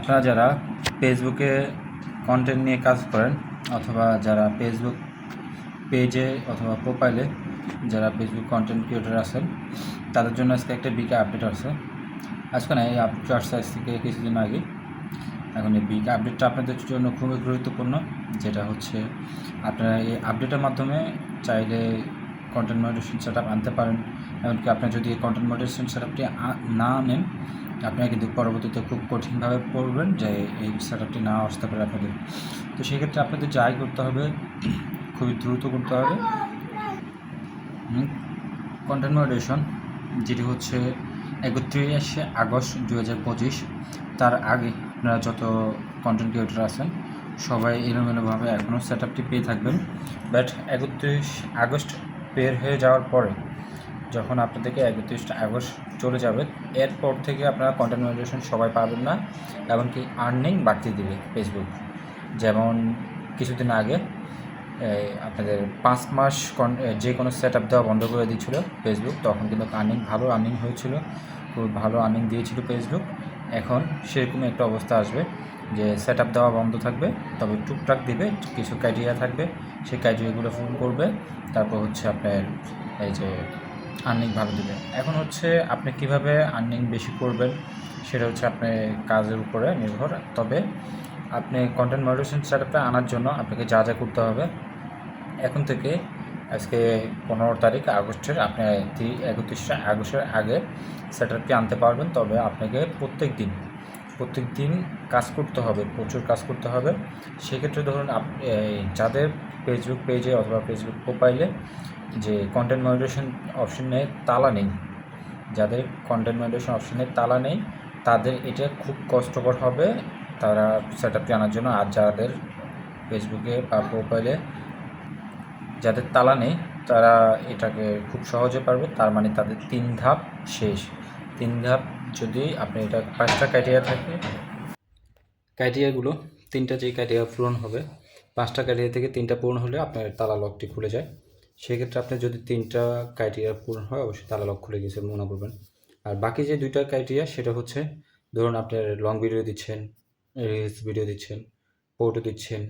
আপনারা যারা ফেসবুকে কন্টেন্ট নিয়ে কাজ করেন অথবা যারা ফেসবুক পেজে অথবা প্রোফাইলে যারা ফেসবুক কন্টেন্ট ক্রিয়েটর আছেন তাদের জন্য আজকে একটা বিগ আপডেট আছে। আজকে না, এই আপডেট আসছে আজ থেকে কিছুদিন আগে। এখন এই বিগ আপডেটটা আপনাদের জন্য খুবই গুরুত্বপূর্ণ, যেটা হচ্ছে আপনারা এই আপডেটের মাধ্যমে চাইলে কন্টেন্ট মডারেশন সেট আপ আনতে পারেন। এমনকি আপনি যদি কন্টেন্ট মডারেশন সেট আপটি না নেন, আপনারা কিন্তু পরবর্তীতে খুব কঠিনভাবে পড়বেন যে এই সেট আপটি না আসতে পারে আপনাদের। তো সেক্ষেত্রে আপনাদের যাই করতে হবে, খুবই দ্রুত করতে হবে কন্টেন্ট মডারেশন, যেটি হচ্ছে 31শে আগস্ট 2025। তার আগে আপনারা যত কন্টেন্ট ক্রিয়েটর আছেন সবাই এলোমেলোভাবে এখনও সেট আপটি পেয়ে থাকবেন। বাট 31 আগস্ট বের হয়ে যাওয়ার পরে, যখন আপনাদেরকে 31 আগস্ট চলে যাবে, এরপর থেকে আপনারা কন্টেন্ট মনিটাইজেশন সবাই পাবেন না, এমনকি আর্নিং বাড়তে দেবে ফেসবুক। যেমন কিছুদিন আগে আপনাদের 5 মাস যে কোনো সেট আপ দেওয়া বন্ধ করে দিয়েছিল ফেসবুক, তখন কিন্তু ভালো আর্নিং হয়েছিল, খুব ভালো আর্নিং দিয়েছিল ফেসবুক। এখন সেরকমই একটা অবস্থা আসবে যে সেট আপ দেওয়া বন্ধ থাকবে, তবে টুকটাক দিবে, কিছু ক্রাইটেরিয়া থাকবে, সেই ক্রাইটেরিয়াগুলো ফুল করবে, তারপর হচ্ছে আপনার এই যে আর্নিং ভালো দেবে। এখন হচ্ছে আপনি কিভাবে আর্নিং বেশি করবেন সেটা হচ্ছে আপনার কাজের উপরে নির্ভর। তবে আপনি কন্টেন্ট মডারেশন সেটআপটা আনার জন্য আপনাকে যা যা করতে হবে, এখন থেকে আজকে 15 তারিখ আগস্টের আপনি 31 আগস্টের আগে সেটআপটি আনতে পারবেন। তবে আপনাকে প্রত্যেক দিন কাজ করতে হবে, প্রচুর কাজ করতে হবে। সেক্ষেত্রে ধরুন যাদের ফেসবুক পেজে অথবা ফেসবুক প্রোফাইলে যে কন্টেন্ট মনিটাইজেশন অপশনে তালা নেই, যাদের কন্টেন্ট মনিটাইজেশন অপশনে তালা নেই তাদের এটা খুব কষ্টকর হবে তারা সেটআপটি আনার জন্য। আর যাদের ফেসবুকে বা প্রোফাইলে যাদের তালা নেই তারা এটাকে খুব সহজে পারবে। তার মানে তাদের 3 ধাপ শেষ। 3 ধাপ যদি আপনি এটা 5টা ক্রাইটেরিয়া থাকে, ক্রাইটেরিয়াগুলো 3টা যে ক্রাইটেরিয়া পূরণ হবে, 5টা ক্রাইটেরিয়া থেকে 3টা পূরণ হলে আপনার তালা লকটি খুলে যায়। সেক্ষেত্রে আপনার যদি 3টা ক্রাইটেরিয়া পূরণ হয়, অবশ্যই তালা লক খুলে গেছে মনে করবেন। আর বাকি যে 2টা ক্রাইটেরিয়া সেটা হচ্ছে, ধরুন আপনার লং ভিডিও দিচ্ছেন, রিলস ভিডিও দিচ্ছেন, ফটো দিচ্ছেন,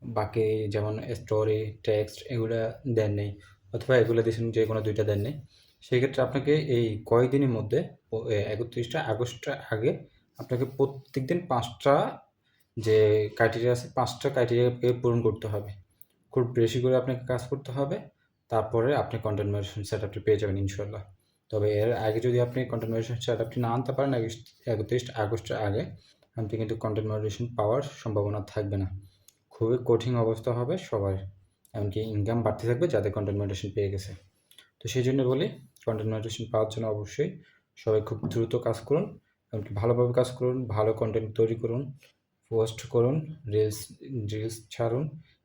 বাকি যেমন স্টোরি, টেক্সট এগুলো দেন নেই, অথবা এগুলো দিচ্ছেন যে কোনো 2টা দেন নেই, সেক্ষেত্রে আপনাকে এই কয়েকদিনের মধ্যে 31 আগস্টের আগে আপনাকে প্রত্যেক দিন 5টা যে ক্রাইটেরিয়া আছে, 5টা ক্রাইটেরিয়াকে পূরণ করতে হবে। খুব বেশি করে আপনাকে কাজ করতে হবে, তারপরে আপনি কন্টেন্ট মনিটাইজেশন সেটআপটি পেয়ে যাবেন ইনশাল্লাহ। তবে এর আগে যদি আপনি কন্টেন্ট মনিটাইজেশন সেটআপটি না আনতে পারেন 31 আগস্টের আগে, আপনি কিন্তু কন্টেন্ট মনিটাইজেশন পাওয়ার সম্ভাবনা থাকবে না। খুবই কঠিন অবস্থা হবে সবার, এমনকি ইনকাম বাড়তে থাকবে যাদের কন্টেন্ট মনিটাইজেশন পেয়ে গেছে। তো সেই জন্য বলি, কন্টেন্ট মনিটাইজেশন পাওয়ার জন্য অবশ্যই সবাই খুব দ্রুত কাজ করুন, এমনকি ভালোভাবে কাজ করুন, ভালো কন্টেন্ট তৈরি করুন, পোস্ট করুন, রিলস ছাড়ুন,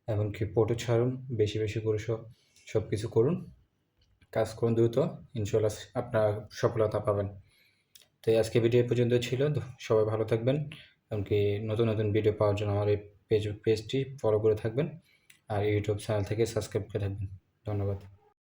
এমনকি ফটো ছাড়ুন, বেশি বেশি করে সব কিছু করুন, কাজ করুন দ্রুত, ইনশাল্লাহ আপনারা সফলতা পাবেন। তো আজকে ভিডিও পর্যন্ত ছিল। সবাই ভালো থাকবেন, এমনকি নতুন নতুন ভিডিও পাওয়ার জন্য আমার এই পেজটি ফলো করে থাকবেন, আর ইউটিউব চ্যানেল থেকে সাবস্ক্রাইব করে থাকবেন। ধন্যবাদ।